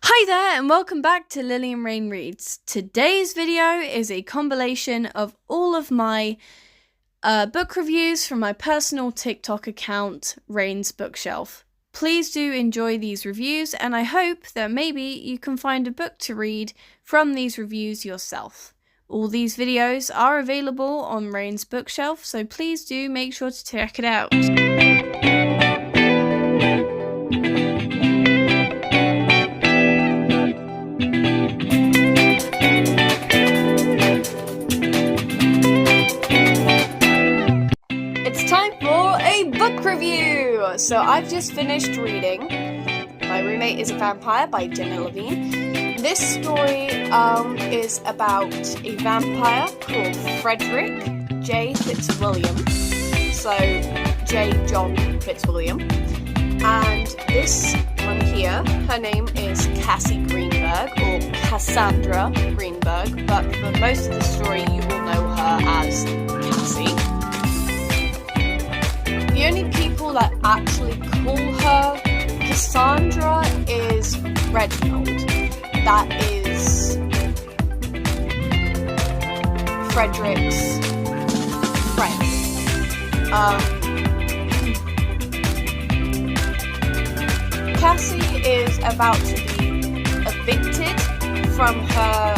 Hi there and welcome back to Lily and Rain Reads. Today's video is a compilation of all of my book reviews from my personal TikTok account, Rain's Bookshelf. Please do enjoy these reviews and I hope that maybe you can find a book to read from these reviews yourself. All these videos are available on Rain's Bookshelf, so please do make sure to check it out. Book review! So I've just finished reading My Roommate is a Vampire by Jenna Levine. This story is about a vampire called Frederick J. Fitzwilliam. So J. John Fitzwilliam. And this one here, her name is Cassie Greenberg or Cassandra Greenberg, but for most of the story you will know her as Cassie. The only people that actually call her Cassandra is Reginald. That is Frederick's friend. Cassie is about to be evicted from her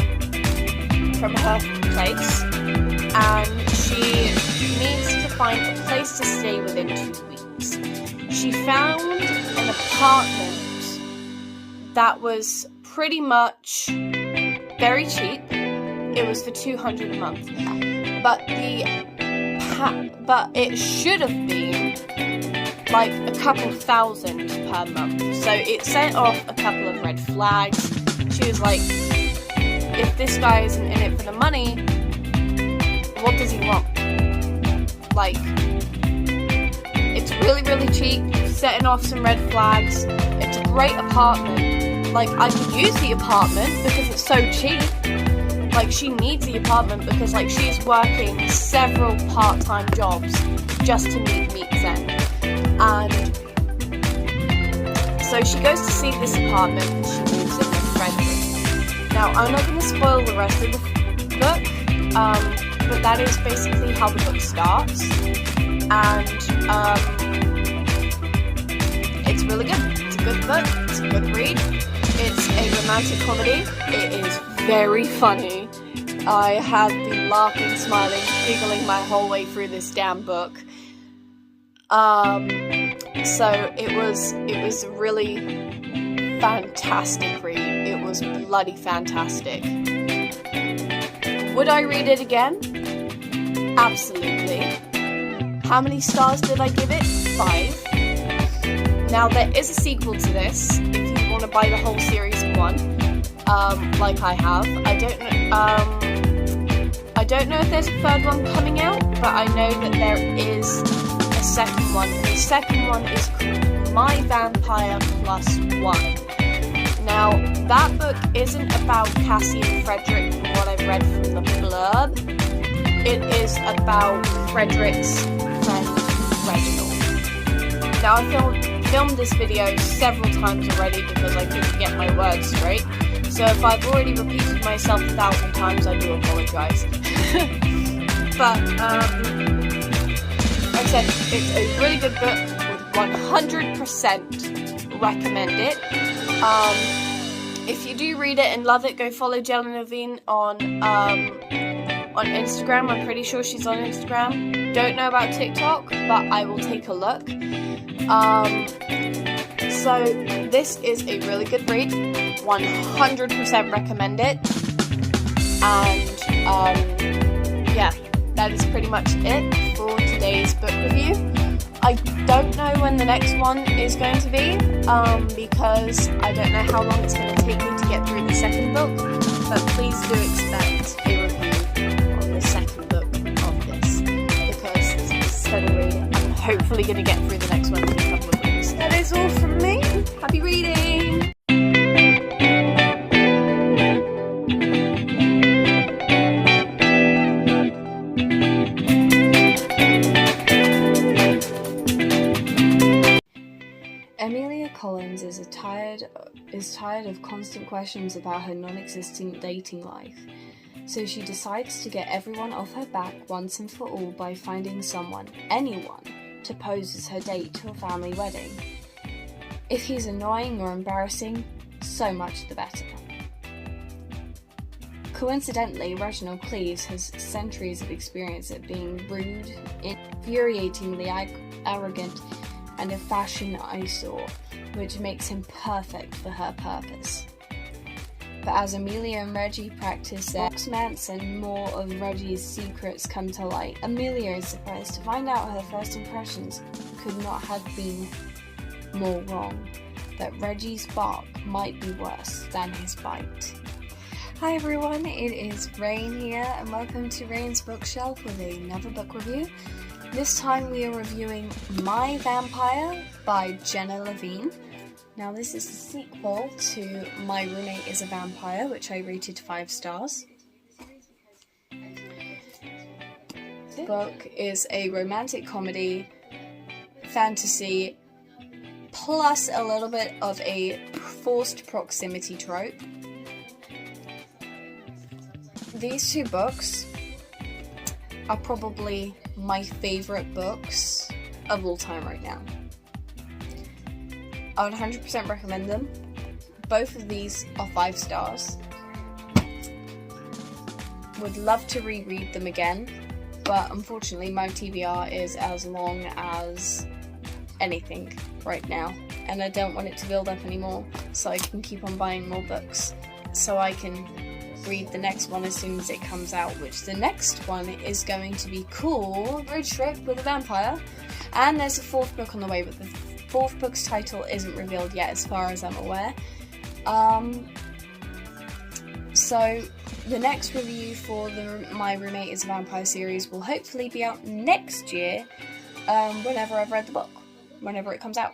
place, and she needs to find a place to stay within 2 weeks. She found an apartment that was pretty much very cheap. It was for $200 a month, but it should have been like a couple thousand per month. So it sent off a couple of red flags. She was like, if this guy isn't in it for the money, what does he want? Like, it's really, really cheap, setting off some red flags. It's a great apartment. Like, I could use the apartment because it's so cheap. Like, she needs the apartment because, like, she's working several part-time jobs just to meet ends. And so she goes to see this apartment and she moves in with Frederick. Now, I'm not going to spoil the rest of the book, but that is basically how the book starts, and it's really good. It's a good book, it's a good read, it's a romantic comedy, it is very funny. I have been laughing, smiling, giggling my whole way through this damn book. So it was a really fantastic read. It was bloody fantastic. Would I read it again? Absolutely. How many stars did I give it? 5. Now there is a sequel to this, if you want to buy the whole series in one, like I have. I don't know if there's a third one coming out, but I know that there is a second one. And the second one is called My Vampire Plus One. Now, that book isn't about Cassie and Frederick from what I've read from the blurb. It is about Frederick's friend, Reginald. Now, I've filmed this video several times already because I couldn't get my words straight. So if I've already repeated myself 1,000 times, I do apologise. But, like I said, it's a really good book. Would 100% recommend it. If you do read it and love it, go follow Jenna Levine on Instagram. I'm pretty sure she's on Instagram. Don't know about TikTok, but I will take a look. So this is a really good read. 100% recommend it. And yeah, that is pretty much it for today's book review. I don't know when the next one is going to be, because I don't know how long it's going to take me to get through the second book, but please do expect a review on the second book of this, because this is a steady read. I'm hopefully going to get through the next one in a couple of weeks. That is all from me. Happy reading! tired of constant questions about her non-existent dating life. So she decides to get everyone off her back once and for all by finding someone, anyone, to pose as her date to a family wedding. If he's annoying or embarrassing, so much the better. Coincidentally, Reginald Cleves has centuries of experience at being rude, infuriatingly arrogant, and a fashion eyesore, which makes him perfect for her purpose. But as Amelia and Reggie practice their romance and more of Reggie's secrets come to light, Amelia is surprised to find out her first impressions could not have been more wrong, that Reggie's bark might be worse than his bite. Hi everyone, it is Rain here, and welcome to Rain's Bookshelf with another book review. This time we are reviewing My Vampire by Jenna Levine. Now this is the sequel to My Roommate is a Vampire, which I rated 5 stars. This book is a romantic comedy, fantasy, plus a little bit of a forced proximity trope. These two books are probably my favourite books of all time right now. I would 100% recommend them. Both of these are 5 stars. Would love to reread them again, but unfortunately my TBR is as long as anything right now, and I don't want it to build up anymore, so I can keep on buying more books, so I can read the next one as soon as it comes out, which the next one is going to be called Road Trip with a Vampire, and there's a 4th book on the way, but the 4th book's title isn't revealed yet as far as I'm aware. So the next review for the My Roommate is a Vampire series will hopefully be out next year, whenever I've read the book, whenever it comes out.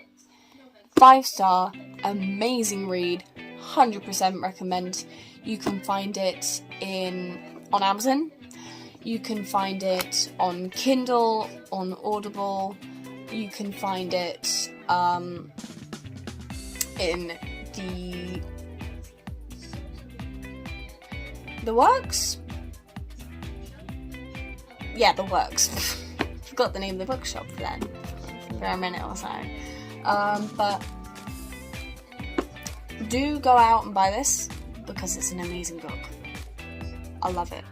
5-star, amazing read, 100% recommend. You can find it on Amazon, you can find it on Kindle, on Audible, you can find it in the works? Yeah, the works. Forgot the name of the bookshop then for a minute or so. But do go out and buy this, because it's an amazing book. I love it.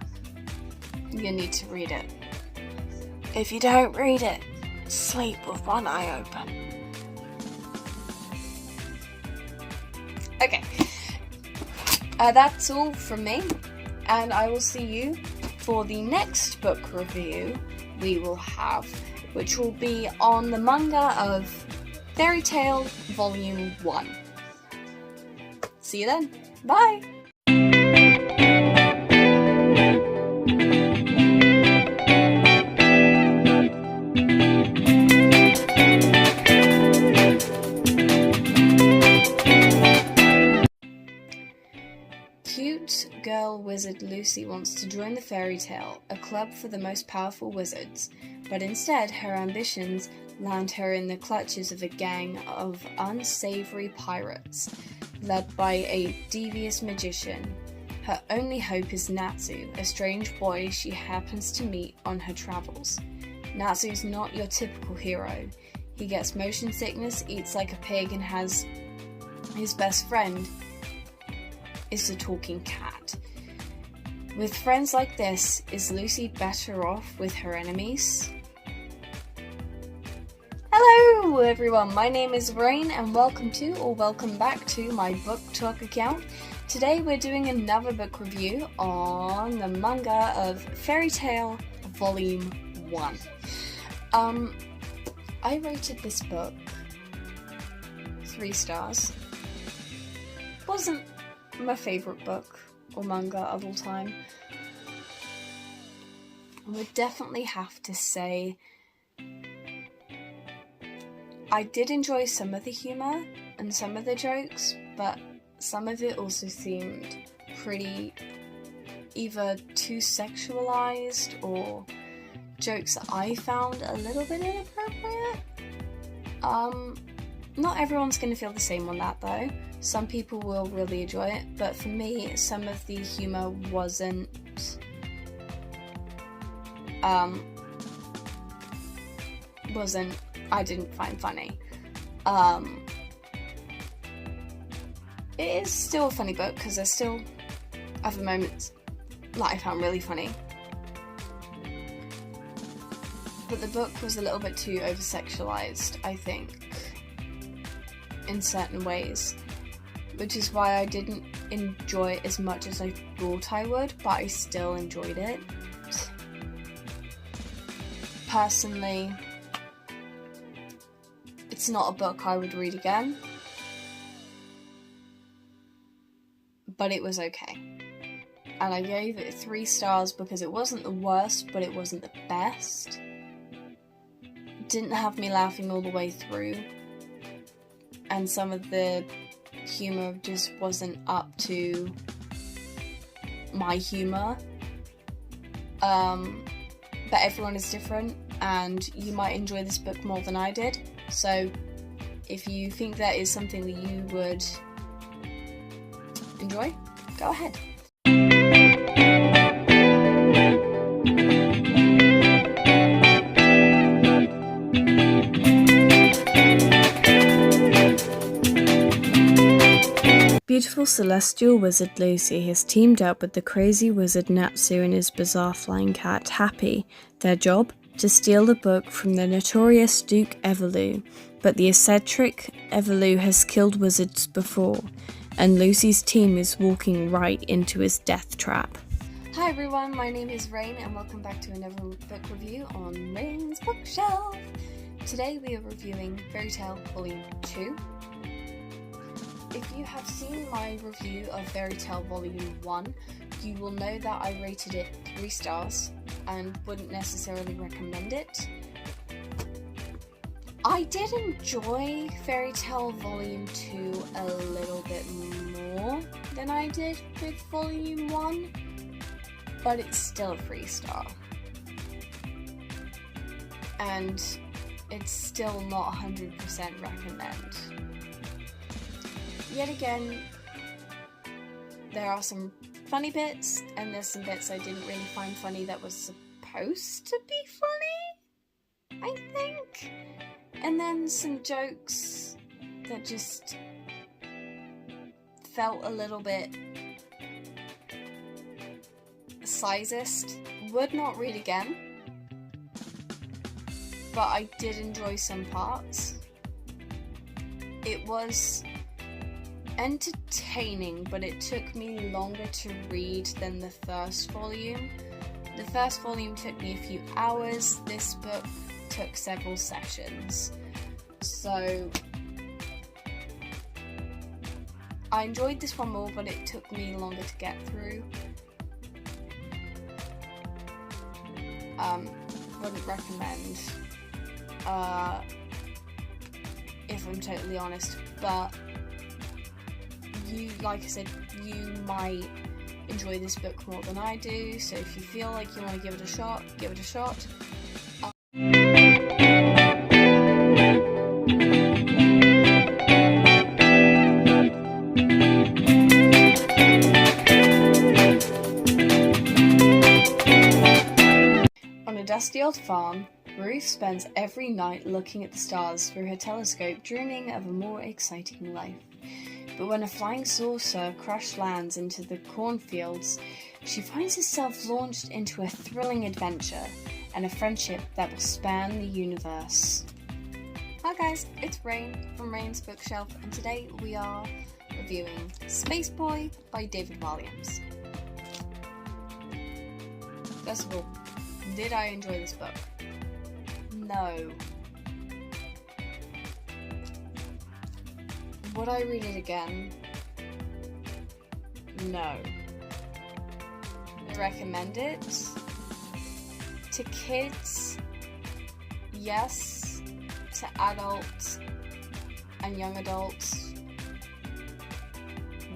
You need to read it. If you don't read it, sleep with one eye open. Okay. That's all from me, and I will see you for the next book review we will have, which will be on the manga of Fairy Tail Volume 1. See you then. Bye! Cute girl wizard Lucy wants to join the Fairy Tail, a club for the most powerful wizards, but instead her ambitions land her in the clutches of a gang of unsavory pirates, led by a devious magician. Her only hope is Natsu, a strange boy she happens to meet on her travels. Natsu's not your typical hero. He gets motion sickness, eats like a pig, and has his best friend is the talking cat. With friends like this, is Lucy better off with her enemies? Hello everyone, my name is Rain, and welcome back to my book talk account. Today we're doing another book review on the manga of Fairy Tail Volume 1. I rated this book 3 stars. Wasn't my favourite book or manga of all time. I would definitely have to say I did enjoy some of the humour and some of the jokes, but some of it also seemed pretty either too sexualized or jokes that I found a little bit inappropriate. Not everyone's going to feel the same on that though. Some people will really enjoy it, but for me, some of the humour wasn't I didn't find funny. It is still a funny book because there's still other moments that I found really funny. But the book was a little bit too over-sexualized, I think, in certain ways, which is why I didn't enjoy it as much as I thought I would, but I still enjoyed it. Personally, it's not a book I would read again, but it was okay. And I gave it 3 stars because it wasn't the worst, but it wasn't the best. It didn't have me laughing all the way through, and some of the humour just wasn't up to my humour. But everyone is different, and you might enjoy this book more than I did. So if you think that is something that you would enjoy, go ahead. Beautiful celestial wizard Lucy has teamed up with the crazy wizard Natsu and his bizarre flying cat Happy. Their job? To steal the book from the notorious Duke Everlew, but the eccentric Everlew has killed wizards before, and Lucy's team is walking right into his death trap. Hi everyone, my name is Rain and welcome back to another book review on Rain's Bookshelf. Today we are reviewing Fairy Tale Volume 2. If you have seen my review of Fairy Tale Volume 1, you will know that I rated it 3 stars and wouldn't necessarily recommend it. I did enjoy Fairy Tale Volume 2 a little bit more than I did with Volume 1, but it's still a 3 star. And it's still not 100% recommend. Yet again, there are some funny bits, and there's some bits I didn't really find funny that was supposed to be funny, I think. And then some jokes that just felt a little bit sizist. Would not read again, but I did enjoy some parts. It was entertaining, but it took me longer to read than the first volume. The first volume took me a few hours. This book took several sessions. So I enjoyed this one more, but it took me longer to get through. Wouldn't recommend, if I'm totally honest, but like I said, you might enjoy this book more than I do, so if you feel like you want to give it a shot, give it a shot. On a dusty old farm, Ruth spends every night looking at the stars through her telescope, dreaming of a more exciting life. But when a flying saucer crash lands into the cornfields, she finds herself launched into a thrilling adventure and a friendship that will span the universe. Hi guys, it's Rain from Rain's Bookshelf, and today we are reviewing Space Boy by David Walliams. First of all, did I enjoy this book? No. Would I read it again? No. I recommend it. To kids, yes. To adults and young adults,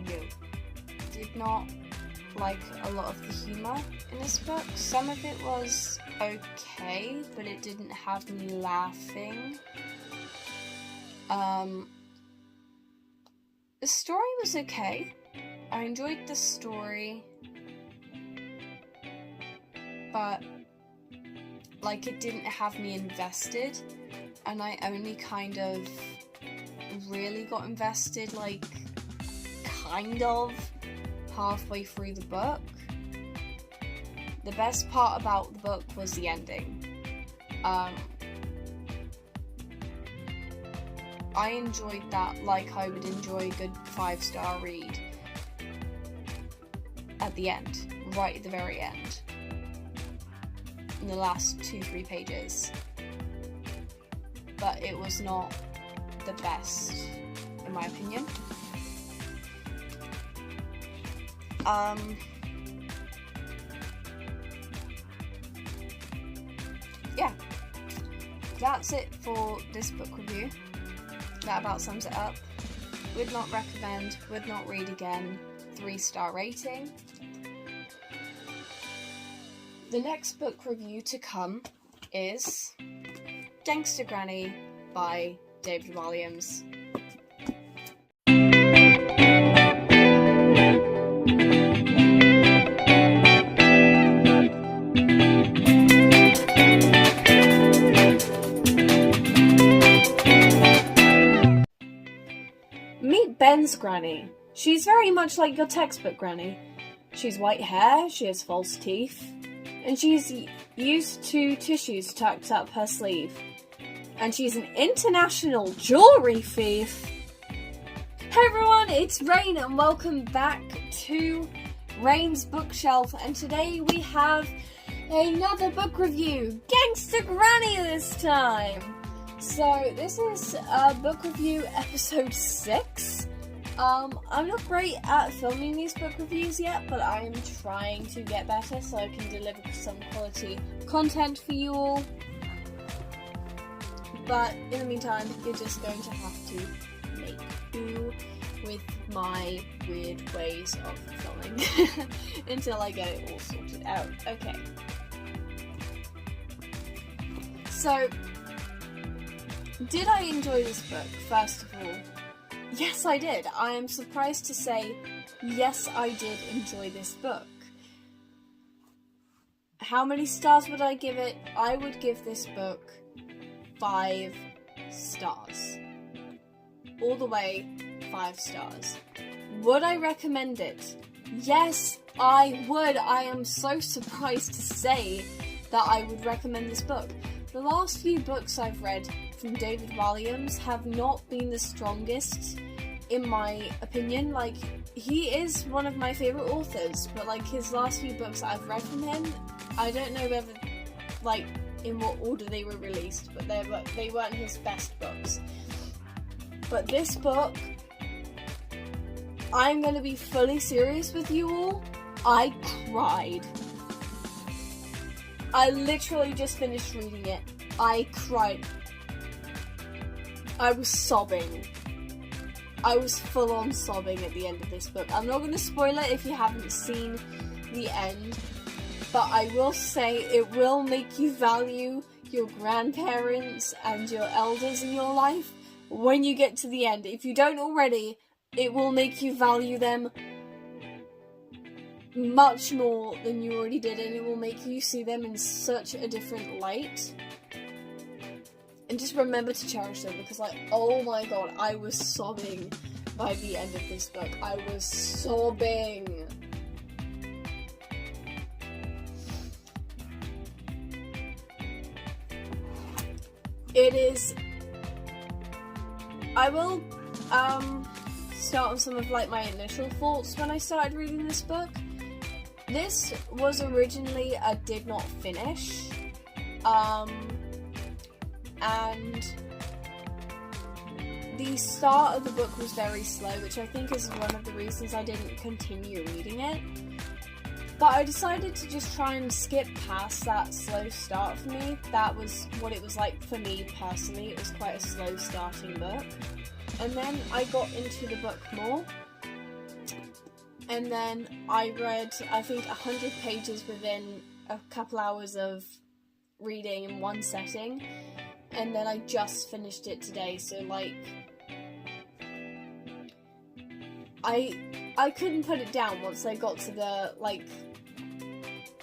no. Did not like a lot of the humour in this book. Some of it was okay, but it didn't have me laughing. The story was okay. I enjoyed the story, but like it didn't have me invested, and I only kind of really got invested like kind of halfway through the book. The best part about the book was the ending. I enjoyed that like I would enjoy a good 5-star read at the end, right at the very end, in the last 2-3 pages. But it was not the best, in my opinion. Yeah, that's it for this book review. That about sums it up. Would not recommend, would not read again, 3-star rating. The next book review to come is Gangster Granny by David Walliams. Meet Ben's granny. She's very much like your textbook granny. She's white hair, she has false teeth, and she's used to tissues tucked up her sleeve. And she's an international jewellery thief. Hey everyone, it's Rain and welcome back to Rain's Bookshelf, and today we have another book review, Gangster Granny this time. So this is book review episode 6. I'm not great at filming these book reviews yet, but I am trying to get better so I can deliver some quality content for you all. But in the meantime, you're just going to have to make do with my weird ways of filming until I get it all sorted out. Okay. So, did I enjoy this book, first of all? Yes, I did. I am surprised to say, yes, I did enjoy this book. How many stars would I give it? I would give this book 5 stars. All the way, 5 stars. Would I recommend it? Yes, I would. I am so surprised to say that I would recommend this book. The last few books I've read from David Walliams have not been the strongest, in my opinion. Like, he is one of my favourite authors, but like his last few books I've read from him, I don't know whether, like, in what order they were released, but they weren't his best books. But this book, I'm going to be fully serious with you all, I cried. I literally just finished reading it. I cried. I was sobbing. I was full on sobbing at the end of this book. I'm not going to spoil it if you haven't seen the end, but I will say it will make you value your grandparents and your elders in your life when you get to the end. If you don't already, it will make you value them much more than you already did, and it will make you see them in such a different light. And just remember to cherish them, because, like, oh my god, I was sobbing by the end of this book. I was sobbing. It is... I will, start on some of, like, my initial thoughts when I started reading this book. This was originally a did not finish, and the start of the book was very slow, which I think is one of the reasons I didn't continue reading it. But I decided to just try and skip past that slow start for me. That was what it was like for me personally. It was quite a slow starting book. And then I got into the book more. And then I read, I think, 100 pages within a couple hours of reading in one setting. and then I just finished it today, so like I couldn't put it down once I got to the, like,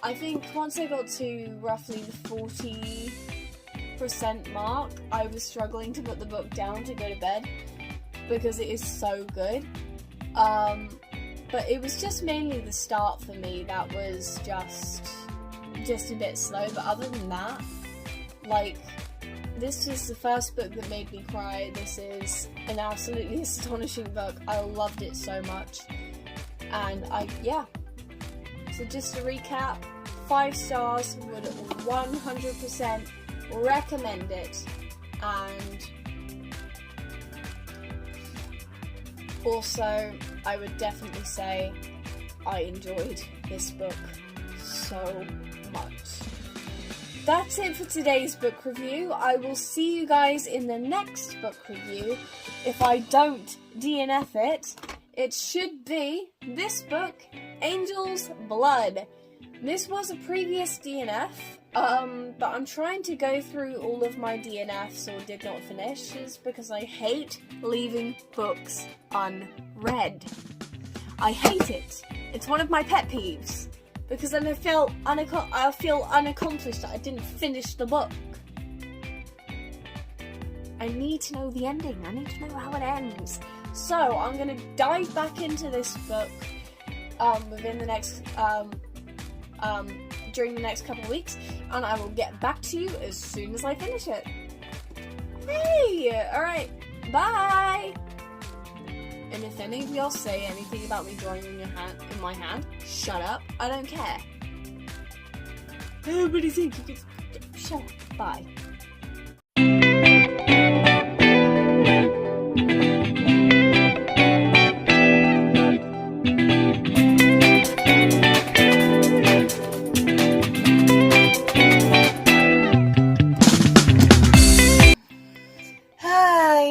I think once I got to roughly the 40% mark, I was struggling to put the book down to go to bed because it is so good. But it was just mainly the start for me that was just a bit slow, but other than that, like, this is the first book that made me cry. This is an absolutely astonishing book. I loved it so much. And yeah. So just to recap, 5 stars, would 100% recommend it. And also, I would definitely say I enjoyed this book so much. That's it for today's book review. I will see you guys in the next book review. If I don't DNF it, it should be this book, Angel's Blood. This was a previous DNF, but I'm trying to go through all of my DNFs or did not finish, just because I hate leaving books unread. I hate it. It's one of my pet peeves. Because then I feel unaccomplished that I didn't finish the book. I need to know the ending. I need to know how it ends. So I'm gonna dive back into this book within the next during the next couple of weeks, and I will get back to you as soon as I finish it. Hey, all right, bye. And if any of y'all say anything about me drawing in my hand, shut up. I don't care. Everybody think you can shut up. Bye.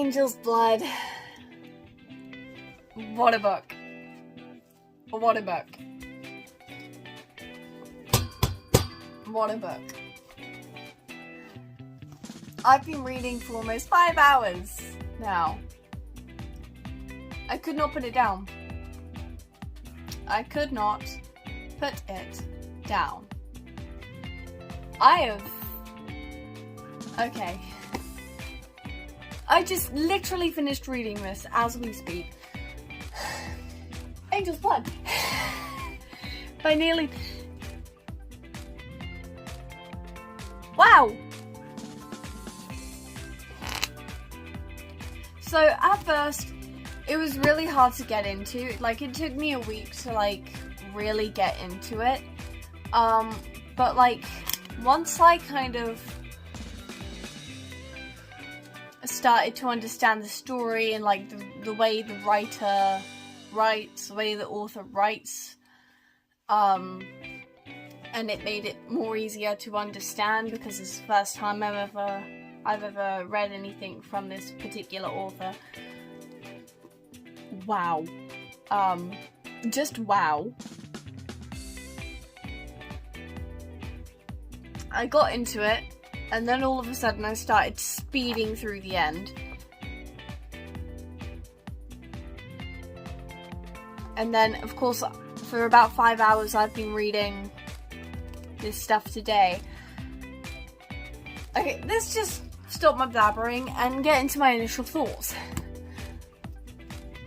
Angel's Blood. What a book. What a book. What a book. I've been reading for almost 5 hours now. I could not put it down. I could not put it down. Okay. I just literally finished reading this as we speak. Angel's Blood by Nalini. Wow! So at first, it was really hard to get into. Like, it took me a week to, like, really get into it. But, like, once I kind of started to understand the story and, like, the way the writer writes, the way the author writes, and it made it more easier to understand because it's the first time I've ever read anything from this particular author. Wow. Just wow. I got into it, and then all of a sudden I started speeding through the end. And then, of course, for about 5 hours I've been reading this stuff today. Okay, let's just stop my blabbering and get into my initial thoughts.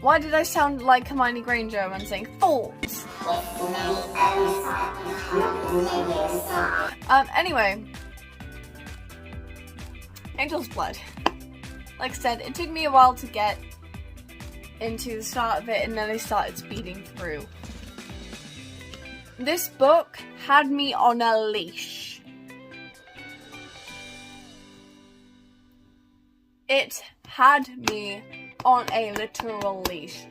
Why did I sound like Hermione Granger when saying thoughts? Anyway. Angel's Blood. Like I said, it took me a while to get into the start of it, and then I started speeding through. This book had me on a leash. It had me on a literal leash.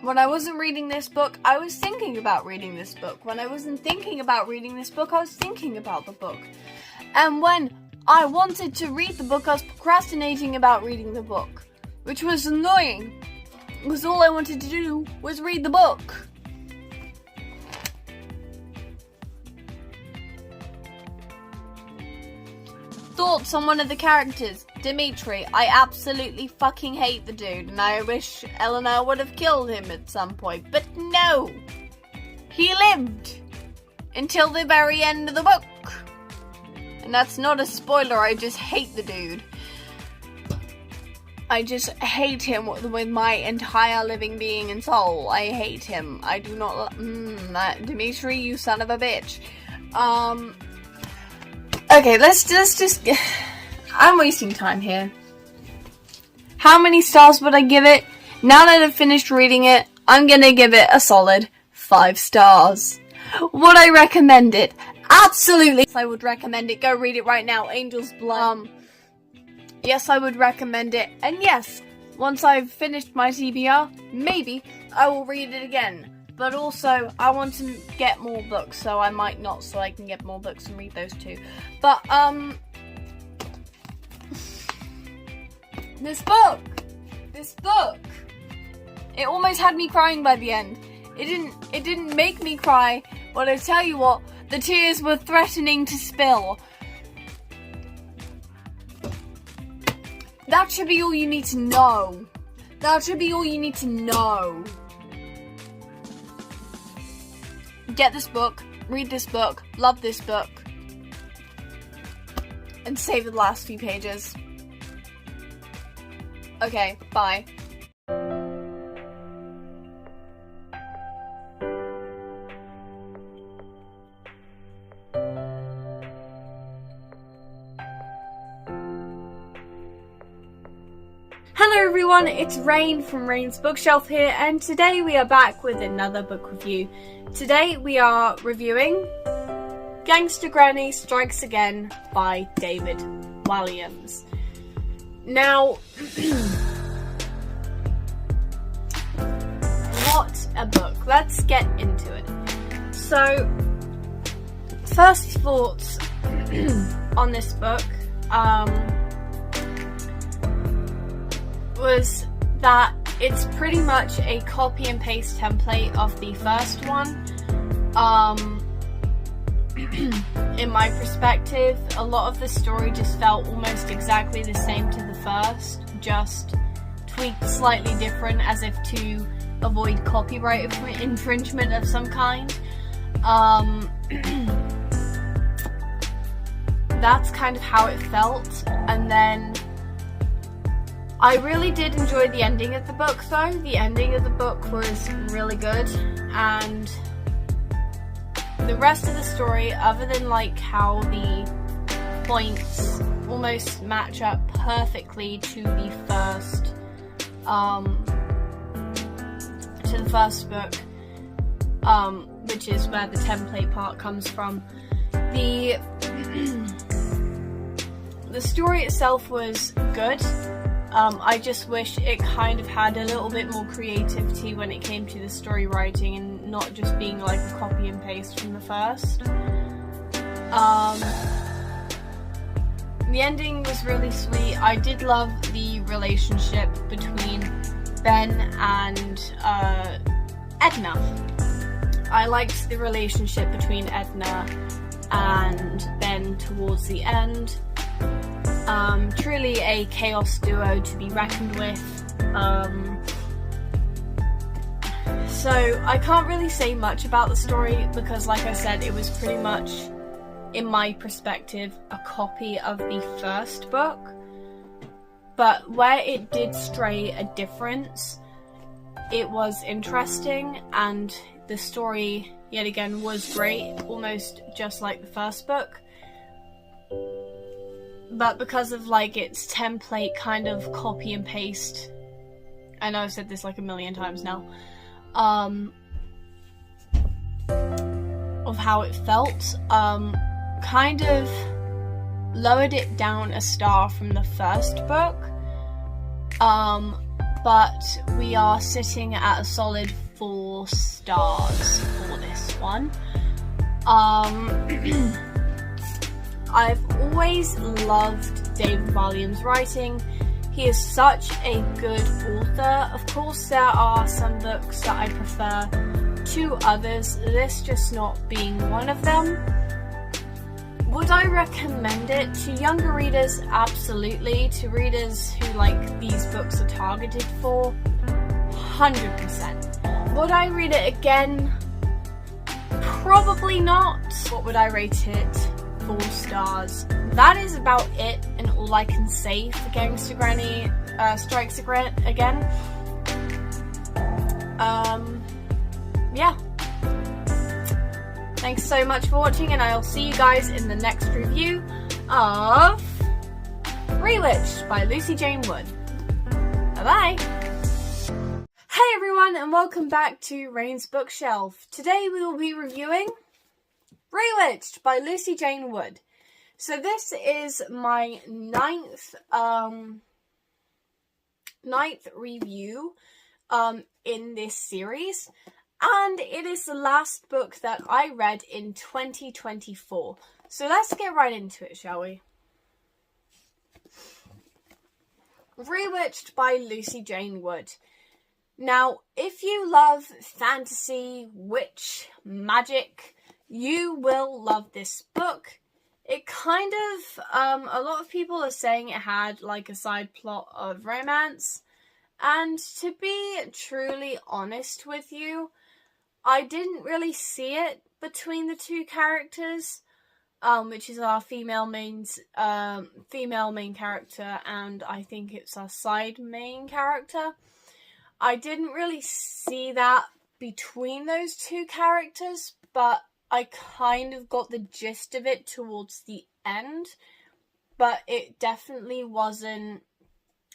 When I wasn't reading this book, I was thinking about reading this book. When I wasn't thinking about reading this book, I was thinking about the book. And when I wanted to read the book, I was procrastinating about reading the book, which was annoying, because all I wanted to do was read the book. thoughts on one of the characters, Dimitri. I absolutely fucking hate the dude, and I wish Eleanor would have killed him at some point. But no! He lived! Until the very end of the book. And that's not a spoiler, I just hate the dude. I just hate him with my entire living being and soul. I hate him. I do not... Dimitri, you son of a bitch. Okay, let's just... I'm wasting time here. How many stars would I give it? Now that I've finished reading it, I'm gonna give it a solid 5 stars. Would I recommend it? Absolutely. I would recommend it. Go read it right now. Angel's Blood. Yes, I would recommend it. And yes, once I've finished my TBR, maybe I will read it again. But also, I want to get more books, so I might not, so I can get more books and read those too. But, this book, it almost had me crying by the end. It didn't make me cry, but I tell you what, the tears were threatening to spill. That should be all you need to know. That should be all you need to know. Get this book, read this book, love this book, and save the last few pages. Okay, bye. Hello everyone, it's Rain from Rain's Bookshelf here, and today we are back with another book review. Today we are reviewing Gangster Granny Strikes Again by David Walliams. Now, what a book. Let's get into it. So, first thoughts on this book was that it's pretty much a copy and paste template of the first one. In my perspective, a lot of the story just felt almost exactly the same to the first, just tweaked slightly different as if to avoid copyright infringement of some kind. That's kind of how it felt, and then I really did enjoy the ending of the book though. The ending of the book was really good, and the rest of the story, other than like how the points almost match up perfectly to the first book, which is where the template part comes from. The story itself was good. I just wish it kind of had a little bit more creativity when it came to the story writing and not just being like a copy and paste from the first. The ending was really sweet. I did love the relationship between Ben and Edna. I liked the relationship between Edna and Ben towards the end. Truly a chaos duo to be reckoned with. So I can't really say much about the story because, like I said, it was pretty much, in my perspective, a copy of the first book. But where it did stray a difference, it was interesting, and the story, yet again, was great, almost just like the first book. But because of like its template kind of copy and paste, I know I've said this like a million times now, of how it felt, kind of lowered it down a star from the first book, but we are sitting at a solid 4 stars for this one. I've always loved David Walliams' writing. He is such a good author. Of course, there are some books that I prefer to others, this just not being one of them. Would I recommend it to younger readers? Absolutely. To readers who like these books are targeted for? 100%. Would I read it again? Probably not. What would I rate it? 4 stars. That is about it, and all I can say for Gangster Granny Strikes Again. Yeah. Thanks so much for watching, and I'll see you guys in the next review of Rewitched by Lucy Jane Wood. Bye-bye! Hey everyone, and welcome back to Rain's Bookshelf. Today we will be reviewing Rewitched by Lucy Jane Wood. So this is my ninth review in this series, and it is the last book that I read in 2024. So let's get right into it, shall we? Rewitched by Lucy Jane Wood. Now, if you love fantasy, witch, magic, you will love this book. It kind of, a lot of people are saying it had like a side plot of romance. And to be truly honest with you, I didn't really see it between the two characters, which is our female main character, and I think it's our side main character. I didn't really see that between those two characters, but I kind of got the gist of it towards the end, but it definitely wasn't.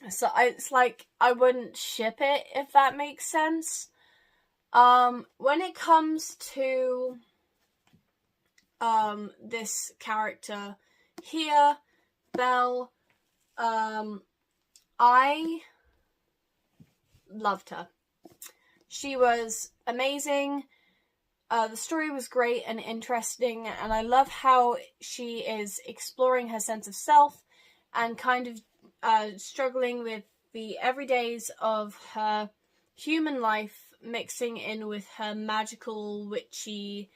So it's like I wouldn't ship it, if that makes sense. When it comes to this character here, Belle, I loved her. She was amazing. The story was great and interesting, and I love how she is exploring her sense of self and kind of struggling with the everydays of her human life, mixing in with her magical, witchy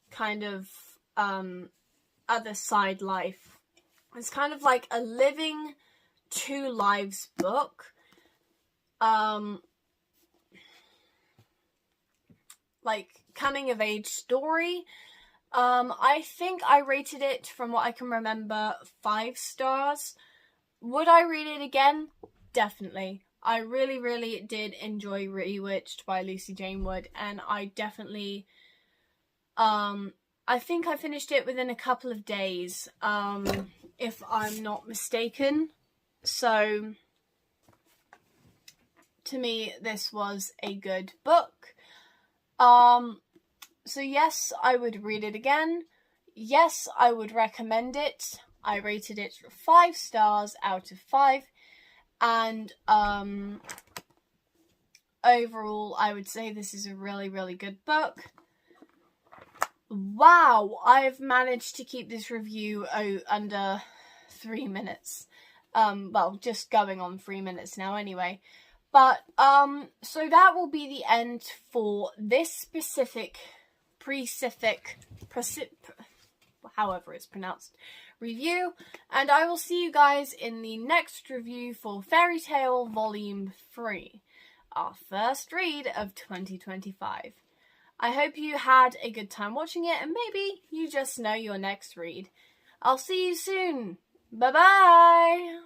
kind of other side life. It's kind of like a living two lives book. Like coming of age story. I think I rated it, from what I can remember, 5 stars. Would I read it again? Definitely. I really, really did enjoy Rewitched by Lucy Jane Wood, and I definitely, I think I finished it within a couple of days, if I'm not mistaken. So, to me, this was a good book. So yes, I would read it again. Yes, I would recommend it. I rated it 5 stars out of 5. And, overall, I would say this is a really, really good book. Wow, I've managed to keep this review under 3 minutes. Well, just going on 3 minutes now anyway. But, so that will be the end for this specific, however it's pronounced, review. And I will see you guys in the next review for Fairy Tale Volume 3, our first read of 2025. I hope you had a good time watching it, and maybe you just know your next read. I'll see you soon. Bye-bye!